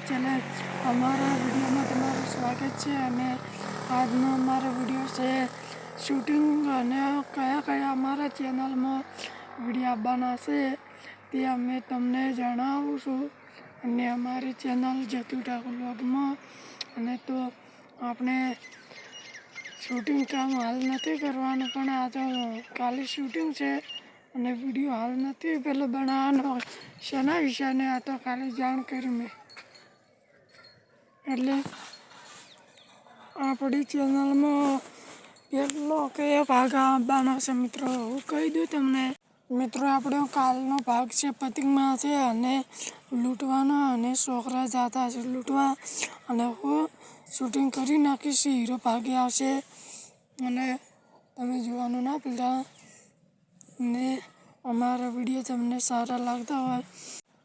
channel અમારા વિડીયોમાં તમારું સ્વાગત છે અને આજનો અમારો વિડીયો છે શૂટિંગ અને કયા અમારા ચેનલમાં વિડીયો આવવાના છે તે અમે તમને જણાવું છું અને અમારી ચેનલ જતું ઠાકોર વ્લોગમાં અને તો આપણે શૂટિંગ કામ હાલ નથી કરવાનું પણ આ તો કાલે શૂટિંગ છે અને વિડીયો હાલ નથી પેલો બનાવવાનો શેના વિષયને આ તો ખાલી જાણ કરી મેં એટલે આપણી ચેનલમાં કેટલો કયો ભાગ આવવાનો છે મિત્રો હું કહી દઉં તમને મિત્રો આપણો કાલનો ભાગ છે પતિંગમાં છે અને લૂંટવાનો અને છોકરા જતા છે લૂંટવા અને હું શૂટિંગ કરી નાખીશ હીરો ભાગે આવશે અને તમે જોવાનું ના ભૂલતા ને અમારા વિડીયો તમને સારા લાગતા હોય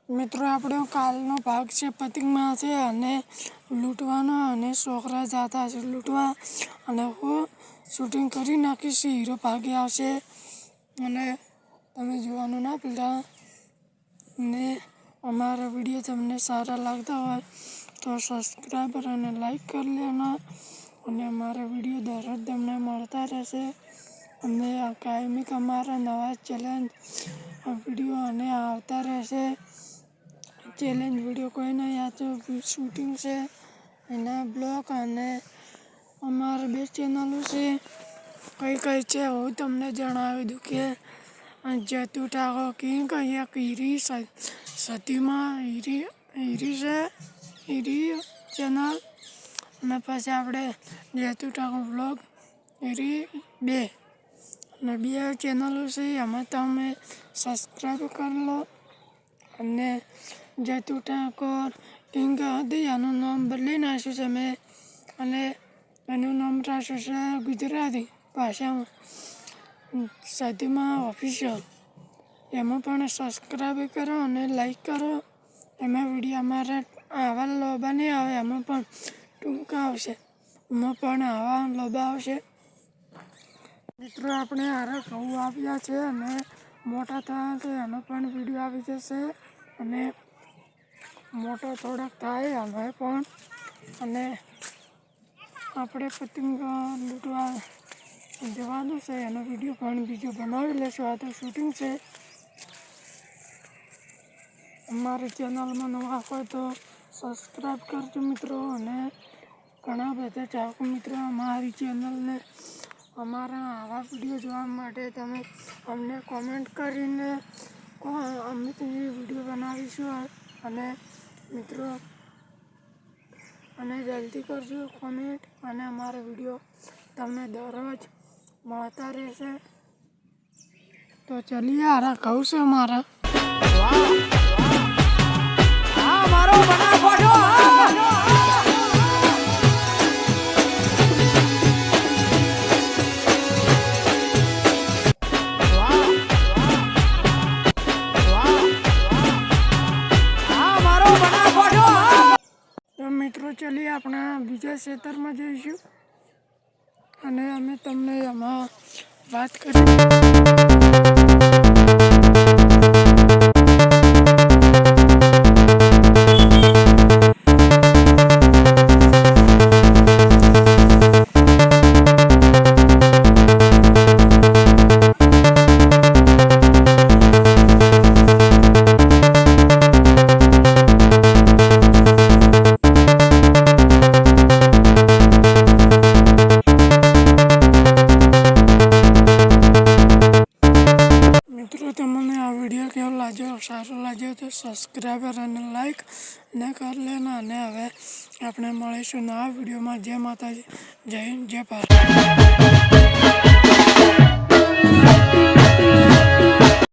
મિત્રો આપણો કાલનો ભાગ છે પતિંગમાં છે અને લૂંટવાનો અને છોકરા જતા છે લૂંટવા અને હું શૂટિંગ કરી નાખીશ હીરો ભાગે આવશે અને તમે જોવાનું ના ભૂલતા ને અમારા વિડીયો તમને સારા લાગતા હોય તો સબસ્ક્રાઈબર અને લાઈક કરી લેના અને અમારા વિડીયો દરરોજ તમને મળતા રહેશે અને કાયમિક અમારા નવા ચેલેન્જ વિડીયો અને આવતા રહેશે ચેલેન્જ વિડીયો કોઈ નહીં આ તો શૂટિંગ છે એના બ્લોગ અને અમારા 2 ચેનલો છે કઈ છે હું તમને જણાવી દઉં કે જતું ઠાકોર કિંગ એક હીરી સતીમાં હીરી છે હીરી ચેનલ અને પછી આપણે જતું ઠાકોર વ્લોગ હીરી 2 અને 2 ચેનલો છે એમાં તમે સબસ્ક્રાઈબ કરી લો અને જતું ઠાકોર કિંગ હતી એનું નામ બદલી નાખ્યું છે મેં અને એનું નામ રાખ્યું છે ગુજરાતી ભાષામાં સતીમાં ઓફિશિયલ એમાં પણ સબસ્ક્રાઈબ કરો અને લાઈક કરો એમાં વિડીયો અમારા આવા લોબા નહીં આવે એમાં પણ ટૂંકા આવશે એમાં પણ આવા લોબા આવશે મિત્રો આપણે હારે ઘઉં આવ્યા છે અને મોટા થયા છે એનો પણ વિડીયો આવી જશે અને મોટો થોડોક થાય અમે પણ અને આપણે પતંગ લૂંટવા જવાનું છે એનો વિડીયો પણ બીજો બનાવી લેશું આ તો શૂટિંગ છે અમારી ચેનલમાં નવા હોય તો સબસ્ક્રાઈબ કરજો મિત્રો અને ઘણા બધા ચાહકો મિત્રો અમારી ચેનલને અમારા આવા વિડીયો જોવા માટે તમે અમને કોમેન્ટ કરીને અમે તે વિડીયો બનાવીશું અને મિત્રો અને જલ્દી કરજો કોમેન્ટ અને અમારો વિડીયો તમને દરરોજ મળતા રહેશે તો ચલીએ આરા કહું છે અમારા મિત્રો ચલીએ આપણા બીજા ક્ષેત્રમાં જઈશું અને અમે તમને એમાં વાત કરીએ તમને આ વિડીયો કેવો લાગ્યો સારો લાગ્યો તો સબસ્ક્રાઈબર અને લાઈક ને કરી લેના અને હવે આપણે મળીશું નવા વિડીયોમાં જય માતાજી જય હિન્દ જય ભારત